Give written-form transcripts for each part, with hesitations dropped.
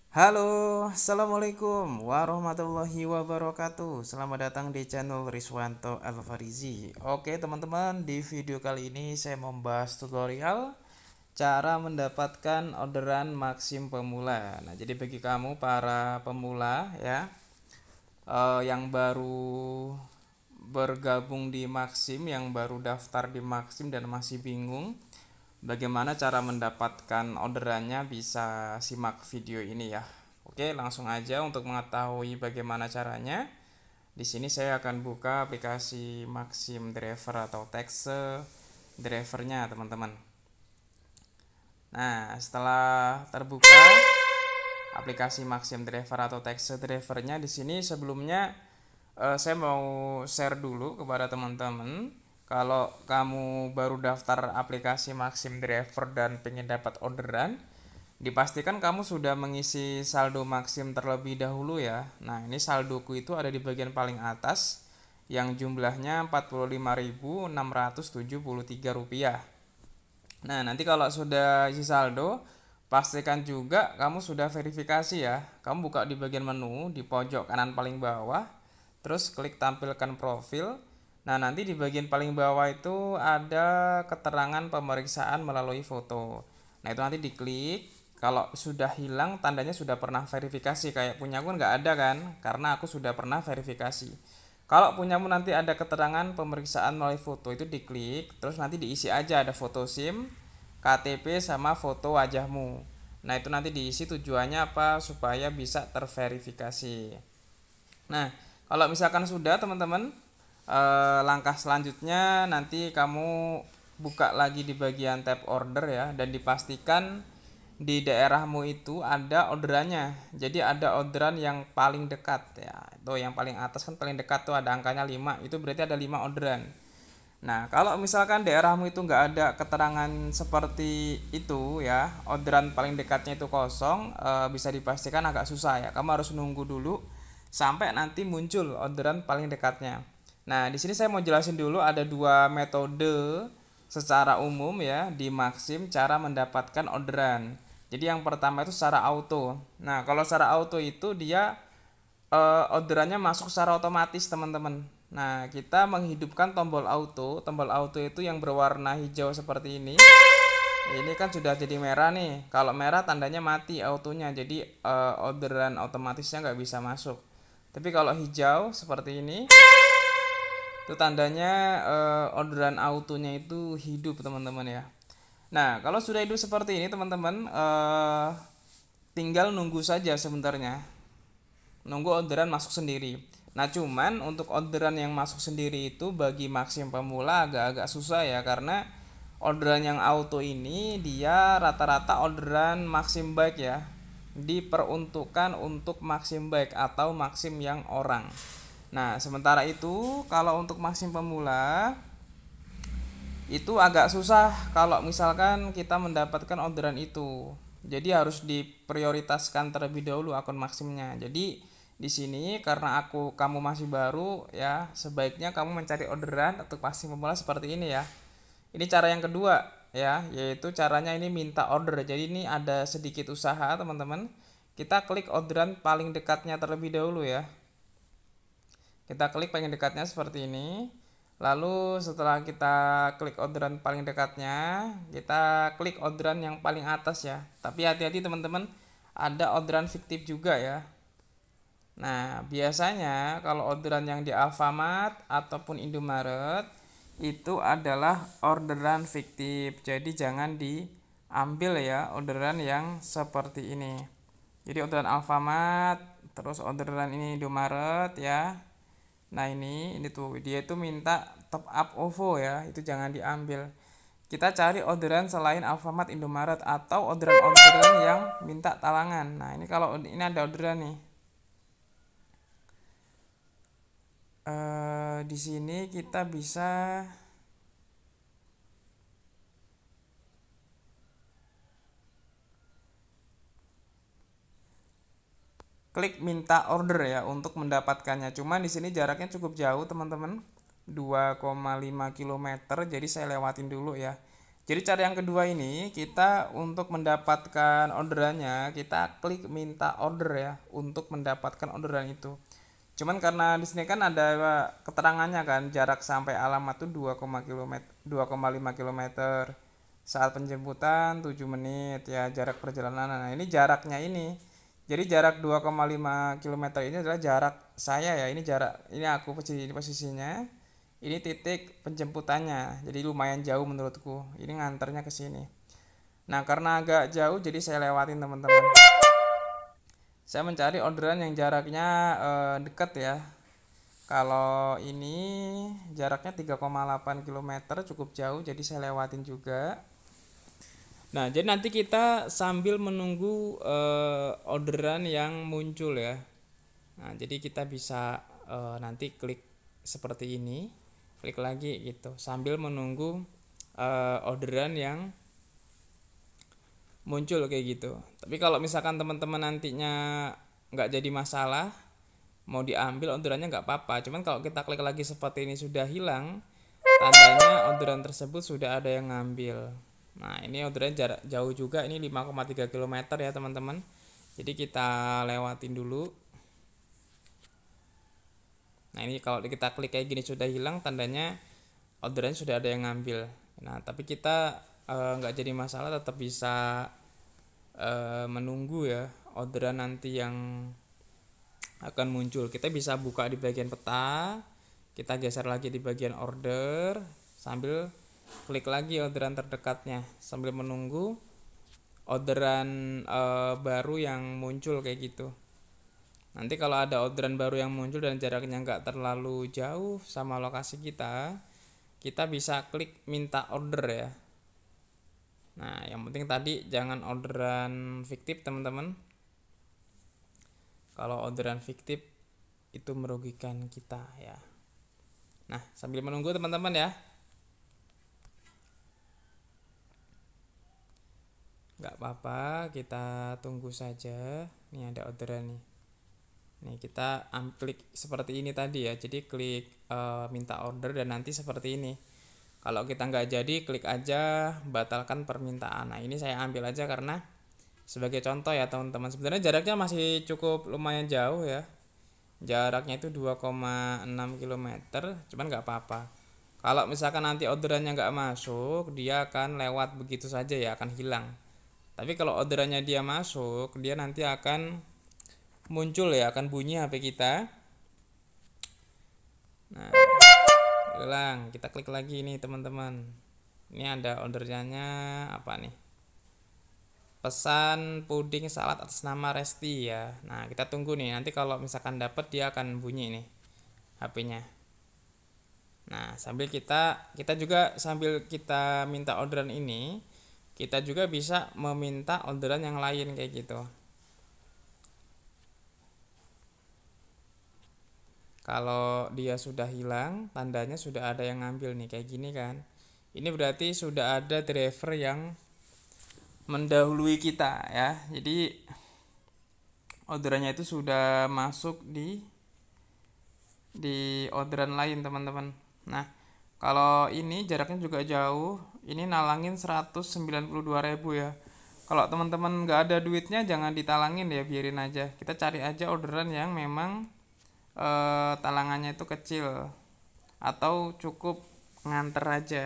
Halo, assalamualaikum warahmatullahi wabarakatuh. Selamat datang di channel Riswanto Alfarizi. Oke, teman-teman, di video kali ini saya membahas tutorial cara mendapatkan orderan Maxim pemula. Nah, jadi bagi kamu para pemula ya, yang baru bergabung di Maxim, yang baru daftar di Maxim dan masih bingung bagaimana cara mendapatkan orderannya, bisa simak video ini ya. Oke, langsung aja untuk mengetahui bagaimana caranya. Di sini saya akan buka aplikasi Maxim Driver atau Taxe Drivernya, teman-teman. Nah, setelah terbuka aplikasi Maxim Driver atau Taxe Drivernya, di sini sebelumnya saya mau share dulu kepada teman-teman. Kalau kamu baru daftar aplikasi Maxim Driver dan pengen dapat orderan, dipastikan kamu sudah mengisi saldo Maxim terlebih dahulu ya. Nah, ini saldoku itu ada di bagian paling atas yang jumlahnya Rp45.673. Nah, nanti kalau sudah isi saldo, pastikan juga kamu sudah verifikasi ya. Kamu buka di bagian menu di pojok kanan paling bawah, terus klik tampilkan profil. Nah, nanti di bagian paling bawah itu ada keterangan pemeriksaan melalui foto. Nah, itu nanti diklik. Kalau sudah hilang, tandanya sudah pernah verifikasi. Kayak punya aku nggak ada kan, karena aku sudah pernah verifikasi. Kalau punyamu nanti ada keterangan pemeriksaan melalui foto, itu diklik, terus nanti diisi aja, ada foto SIM, KTP sama foto wajahmu. Nah, itu nanti diisi tujuannya apa? Supaya bisa terverifikasi. Nah, kalau misalkan sudah teman-teman, langkah selanjutnya nanti kamu buka lagi di bagian tab order ya, dan dipastikan di daerahmu itu ada orderannya. Jadi ada orderan yang paling dekat ya. Itu yang paling atas kan paling dekat tuh ada angkanya 5. Itu berarti ada 5 orderan. Nah, kalau misalkan daerahmu itu nggak ada keterangan seperti itu ya, orderan paling dekatnya itu kosong, bisa dipastikan agak susah ya. Kamu harus nunggu dulu sampai nanti muncul orderan paling dekatnya. Nah, di sini saya mau jelasin dulu ada dua metode secara umum ya di Maxim cara mendapatkan orderan. Jadi yang pertama itu secara auto. Nah, kalau secara auto itu dia orderannya masuk secara otomatis, teman-teman. Nah, kita menghidupkan tombol auto. Tombol auto itu yang berwarna hijau seperti ini. Ini kan sudah jadi merah nih. Kalau merah tandanya mati autonya. Jadi orderan otomatisnya nggak bisa masuk. Tapi kalau hijau seperti ini, itu tandanya orderan autonya itu hidup, teman-teman ya. Nah, kalau sudah hidup seperti ini, teman-teman, tinggal nunggu saja sebenarnya. Nunggu orderan masuk sendiri. Nah, cuman untuk orderan yang masuk sendiri itu bagi Maxim pemula agak-agak susah ya, karena orderan yang auto ini dia rata-rata orderan Maxim bike ya. Diperuntukkan untuk Maxim bike atau Maxim yang orang. Nah, sementara itu kalau untuk Maxim pemula itu agak susah kalau misalkan kita mendapatkan orderan itu. Jadi harus diprioritaskan terlebih dahulu akun Maximnya. Jadi di sini karena kamu masih baru ya, sebaiknya kamu mencari orderan untuk Maxim pemula seperti ini ya. Ini cara yang kedua ya, yaitu caranya ini minta order. Jadi ini ada sedikit usaha, teman-teman. Kita klik orderan paling dekatnya terlebih dahulu ya. Kita klik paling dekatnya seperti ini. Lalu setelah kita klik orderan paling dekatnya, kita klik orderan yang paling atas ya. Tapi hati-hati teman-teman, ada orderan fiktif juga ya. Nah, biasanya kalau orderan yang di Alfamart ataupun Indomaret itu adalah orderan fiktif. Jadi jangan diambil ya orderan yang seperti ini. Jadi orderan Alfamart, terus orderan ini Indomaret ya. Nah, ini tuh dia itu minta top up OVO ya, itu jangan diambil. Kita cari orderan selain Alfamart, Indomaret atau orderan-orderan yang minta talangan. Nah, ini kalau ini ada orderan nih. Di sini kita bisa klik minta order ya untuk mendapatkannya. Cuman di sini jaraknya cukup jauh, teman-teman. 2,5 km, jadi saya lewatin dulu ya. Jadi cara yang kedua ini, kita untuk mendapatkan orderannya kita klik minta order ya untuk mendapatkan orderan itu. Cuman karena di sini kan ada keterangannya kan jarak sampai alamat tuh 2,5 km. Saat penjemputan 7 menit ya jarak perjalanan. Nah, ini jaraknya ini. Jadi jarak 2,5 km ini adalah jarak saya ya. Ini aku posisinya. Ini titik penjemputannya. Jadi lumayan jauh menurutku. Ini nganternya ke sini. Nah, karena agak jauh jadi saya lewatin teman-teman. Saya mencari orderan yang jaraknya dekat ya. Kalau ini jaraknya 3,8 km cukup jauh jadi saya lewatin juga. Nah, jadi nanti kita sambil menunggu orderan yang muncul ya. Nah, jadi kita bisa nanti klik seperti ini, klik lagi gitu, sambil menunggu orderan yang muncul kayak gitu. Tapi kalau misalkan teman-teman nantinya nggak jadi masalah, mau diambil orderannya nggak apa-apa. Cuman kalau kita klik lagi seperti ini sudah hilang, tandanya orderan tersebut sudah ada yang ngambil. Nah, ini orderan jarak jauh juga, ini 5,3 km ya teman-teman. Jadi kita lewatin dulu. Nah, ini kalau kita klik kayak gini sudah hilang, tandanya orderan sudah ada yang ngambil. Nah, tapi kita nggak jadi masalah, tetap bisa menunggu ya orderan nanti yang akan muncul. Kita bisa buka di bagian peta, kita geser lagi di bagian order, sambil klik lagi orderan terdekatnya, sambil menunggu orderan baru yang muncul kayak gitu. Nanti kalau ada orderan baru yang muncul dan jaraknya nggak terlalu jauh sama lokasi kita bisa klik minta order ya. Nah, yang penting tadi jangan orderan fiktif teman-teman. Kalau orderan fiktif itu merugikan kita ya. Nah, sambil menunggu teman-teman ya. Nggak apa-apa, kita tunggu saja. Ini ada orderan nih. Nih kita klik seperti ini tadi ya. Jadi klik minta order dan nanti seperti ini. Kalau kita nggak jadi, klik aja batalkan permintaan. Nah, ini saya ambil aja karena sebagai contoh ya teman-teman. Sebenarnya jaraknya masih cukup lumayan jauh ya. Jaraknya itu 2,6 km, cuman nggak apa-apa. Kalau misalkan nanti orderannya nggak masuk, dia akan lewat begitu saja ya, akan hilang. Tapi kalau orderannya dia masuk, dia nanti akan muncul ya, akan bunyi HP kita. Nah, hilang. Kita klik lagi nih teman-teman. Ini ada ordernya apa nih? Pesan puding salad atas nama Resti ya. Nah, kita tunggu nih. Nanti kalau misalkan dapat dia akan bunyi nih HP-nya. Nah, kita juga sambil kita minta orderan ini, kita juga bisa meminta orderan yang lain kayak gitu. Kalau dia sudah hilang, tandanya sudah ada yang ngambil nih kayak gini kan. Ini berarti sudah ada driver yang mendahului kita ya. Jadi orderannya itu sudah masuk di orderan lain teman-teman. Nah, kalau ini jaraknya juga jauh, ini nalangin 192.000 ya. Kalau teman-teman nggak ada duitnya jangan ditalangin ya, biarin aja. Kita cari aja orderan yang memang talangannya itu kecil atau cukup nganter aja.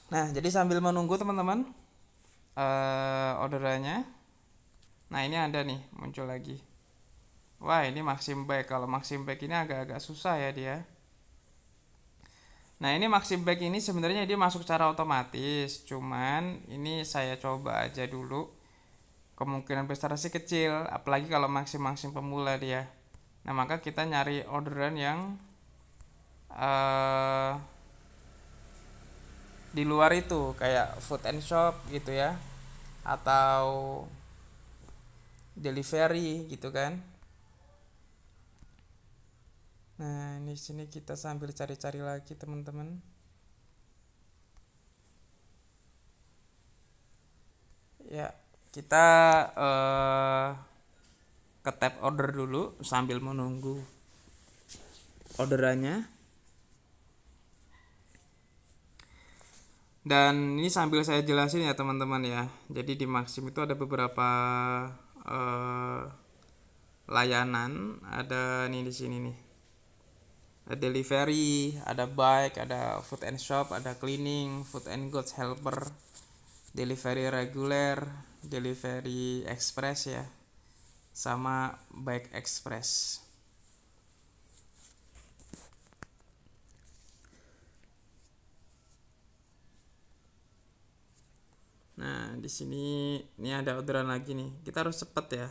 Nah, jadi sambil menunggu teman-teman orderannya. Nah, ini ada nih muncul lagi. Wah, ini Maxim Bag. Kalau Maxim Bag ini agak-agak susah ya dia. Nah, ini Maxim Bag ini sebenarnya dia masuk secara otomatis. Cuman ini saya coba aja dulu. Kemungkinan besar sih kecil, apalagi kalau Maxim pemula dia. Nah, maka kita nyari orderan yang di luar itu kayak food and shop gitu ya, atau delivery gitu kan. Nah, di sini kita sambil cari-cari lagi teman-teman. Ya, kita ke tab order dulu sambil menunggu orderannya. Dan ini sambil saya jelasin ya teman-teman ya. Jadi di Maxim itu ada beberapa eh, layanan. Ada nih di sini nih. Ada delivery, ada bike, ada food and shop, ada cleaning, food and goods helper, delivery reguler, delivery express ya, sama bike express. Nah, di sini ini ada orderan lagi nih. Kita harus cepet ya.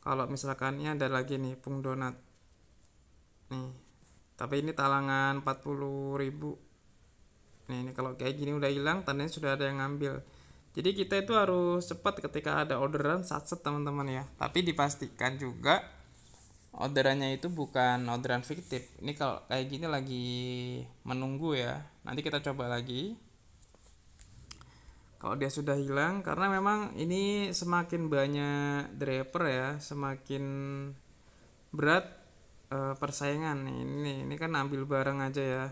Kalau misalkan ini ada lagi nih Pung Donat. Nih. Tapi ini talangan 40.000. Nih, ini kalau kayak gini udah hilang, tandanya sudah ada yang ngambil. Jadi kita itu harus cepat ketika ada orderan satset teman-teman ya. Tapi dipastikan juga orderannya itu bukan orderan fiktif. Ini kalau kayak gini lagi menunggu ya. Nanti kita coba lagi. Kalau dia sudah hilang, karena memang ini semakin banyak driver ya, semakin berat persaingan. Ini kan ambil barang aja ya.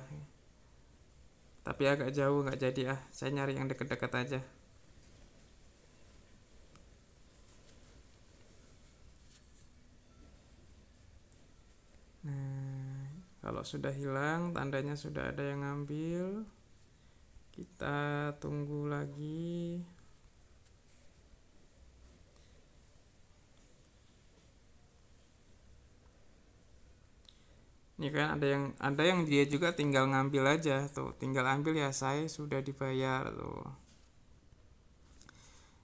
Tapi agak jauh nggak jadi ah. Saya nyari yang deket-deket aja. Nah, kalau sudah hilang, tandanya sudah ada yang ngambil. Kita tunggu lagi. Ini kan ada yang dia juga tinggal ngambil aja tuh, tinggal ambil ya saya sudah dibayar tuh.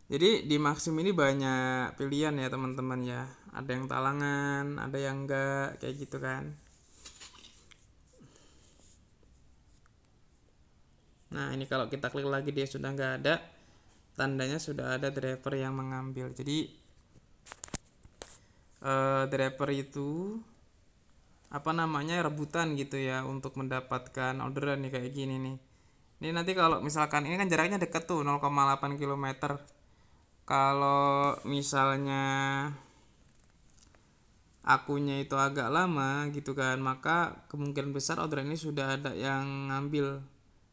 Jadi di Maxim ini banyak pilihan ya teman-teman ya. Ada yang talangan, ada yang enggak kayak gitu kan. Nah ini kalau kita klik lagi dia sudah nggak ada, tandanya sudah ada driver yang mengambil. Jadi driver itu apa namanya rebutan gitu ya untuk mendapatkan orderan nih kayak gini nih. Ini nanti kalau misalkan ini kan jaraknya deket tuh 0,8 km. Kalau misalnya akunya itu agak lama gitu kan, maka kemungkinan besar orderan ini sudah ada yang ngambil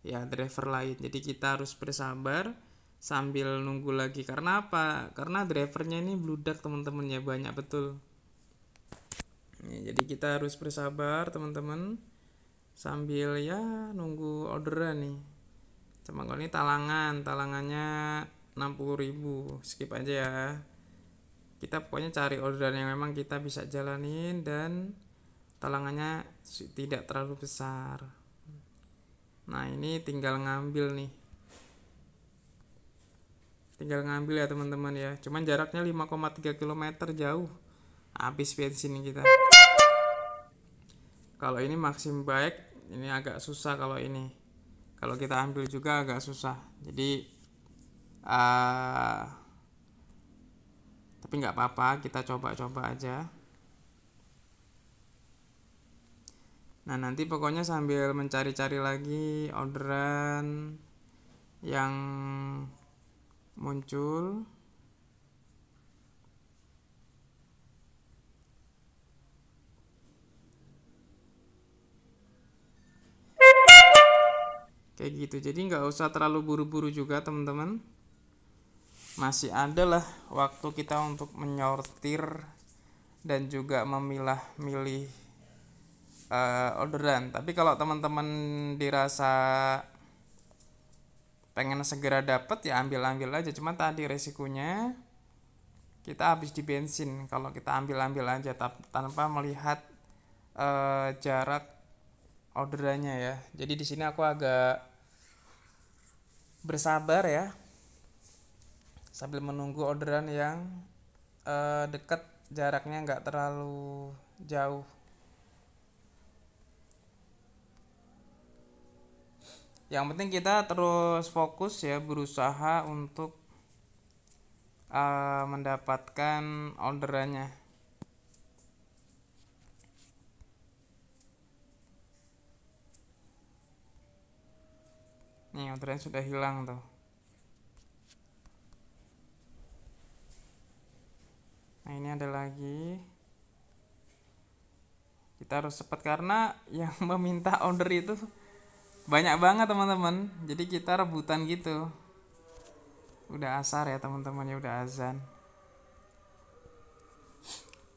ya driver lain. Jadi kita harus bersabar sambil nunggu lagi. Karena apa? Karena drivernya ini bludak teman-teman ya, banyak betul. Jadi kita harus bersabar teman-teman sambil ya nunggu orderan nih. Cuma kalau ini talangannya 60.000, skip aja ya. Kita pokoknya cari orderan yang memang kita bisa jalanin dan talangannya tidak terlalu besar. Nah ini tinggal ngambil nih, tinggal ngambil ya teman-teman ya. Cuman jaraknya 5,3 km jauh, habis bensin kita. Kalau ini Maxim Bike ini agak susah. Kalau kita ambil juga agak susah. Jadi tapi nggak apa-apa, kita coba-coba aja. Nah nanti pokoknya sambil mencari-cari lagi orderan yang muncul. Kayak gitu. Jadi nggak usah terlalu buru-buru juga teman-teman. Masih ada lah waktu kita untuk menyortir dan juga memilah-milih orderan. Tapi kalau teman-teman dirasa pengen segera dapat ya ambil-ambil aja. Cuma tadi resikonya kita habis di bensin kalau kita ambil-ambil aja tanpa melihat jarak orderannya ya. Jadi di sini aku agak bersabar ya sambil menunggu orderan yang dekat, jaraknya nggak terlalu jauh. Yang penting kita terus fokus ya, berusaha untuk mendapatkan orderannya. Nih orderan sudah hilang tuh. Nah ini ada lagi. Kita harus cepat karena yang meminta order itu Banyak banget teman-teman, jadi kita rebutan gitu. Udah asar ya teman-teman, ya udah azan.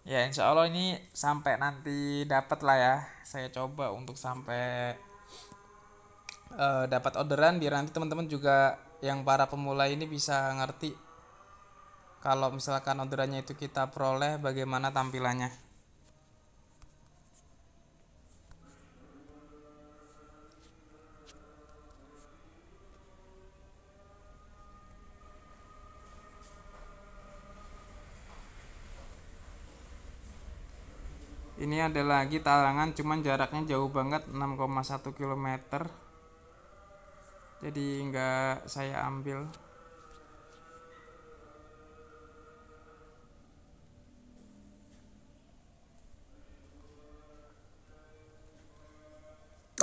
Ya insya Allah ini sampai nanti dapat lah ya. Saya coba untuk sampai dapat orderan, biar nanti teman-teman juga yang para pemula ini bisa ngerti kalau misalkan orderannya itu kita peroleh bagaimana tampilannya. Ini ada lagi talangan, cuman jaraknya jauh banget, 6,1 km. Jadi nggak saya ambil.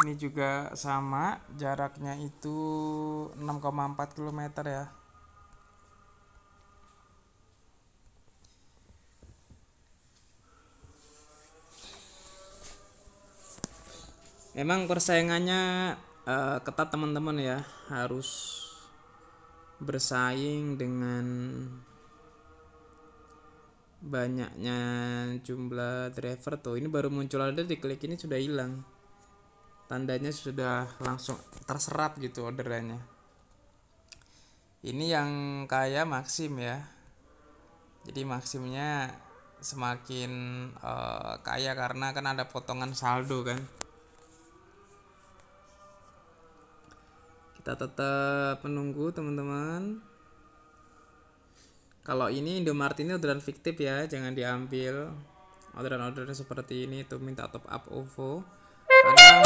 Ini juga sama, jaraknya itu 6,4 km ya. Memang persaingannya ketat teman-teman ya, harus bersaing dengan banyaknya jumlah driver. Tuh ini baru muncul, ada di klik ini sudah hilang, tandanya sudah langsung terserap gitu orderannya. Ini yang kaya Maxim ya, jadi Maximnya semakin kaya karena kan ada potongan saldo kan. Kita tetap menunggu teman-teman. Kalau ini Indomart ini orderan fiktif ya, jangan diambil. Orderan-orderan seperti ini tuh minta top up OVO. Kadang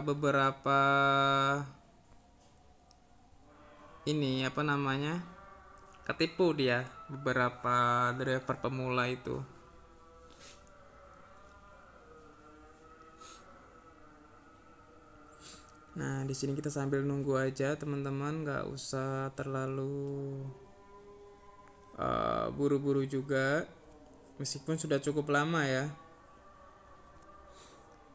beberapa ini apa namanya, ketipu dia, beberapa driver pemula itu. Nah di sini kita sambil nunggu aja teman-teman, nggak usah terlalu buru-buru juga, meskipun sudah cukup lama ya.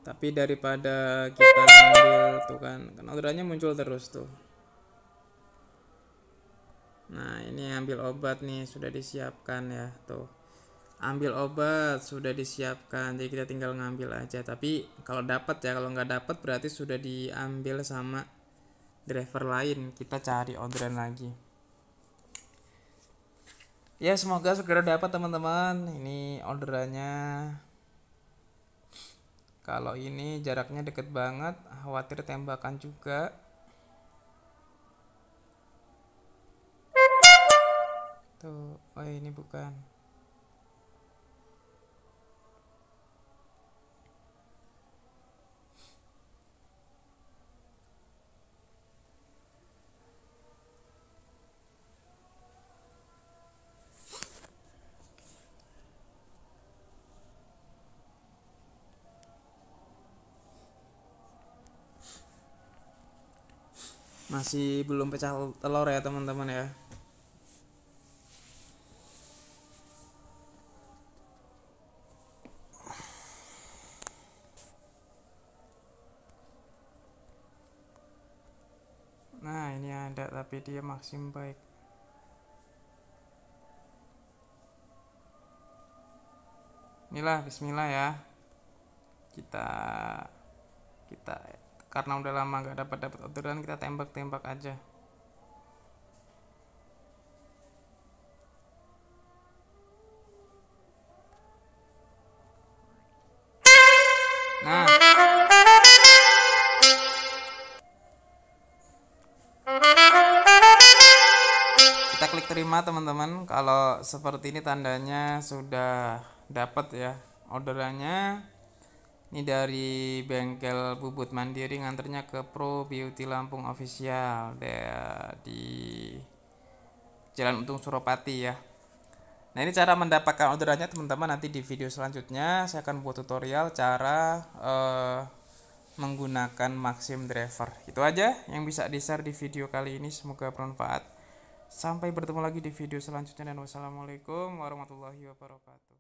Tapi daripada kita ngambil tuh kan orderannya muncul terus tuh. Nah ini ambil obat nih, sudah disiapkan ya tuh. Ambil obat sudah disiapkan, jadi kita tinggal ngambil aja. Tapi kalau dapat ya, kalau nggak dapat berarti sudah diambil sama driver lain, kita cari orderan lagi. Ya semoga segera dapat teman-teman. Ini orderannya. Kalau ini jaraknya deket banget, khawatir tembakan juga. Tuh, oh ini bukan. Masih belum pecah telur ya teman-teman ya. Nah ini ada, tapi dia Maxim baik. Inilah Bismillah ya. Kita kita karena udah lama nggak dapat orderan, kita tembak-tembak aja. Nah kita klik terima teman-teman. Kalau seperti ini tandanya sudah dapat ya orderannya. Ini dari bengkel Bubut Mandiri, nganternya ke Pro Beauty Lampung Official di Jalan Untung Suropati ya. Nah ini cara mendapatkan orderannya teman-teman. Nanti di video selanjutnya saya akan buat tutorial cara menggunakan Maxim Driver. Itu aja yang bisa di-share di video kali ini, semoga bermanfaat. Sampai bertemu lagi di video selanjutnya dan wassalamualaikum warahmatullahi wabarakatuh.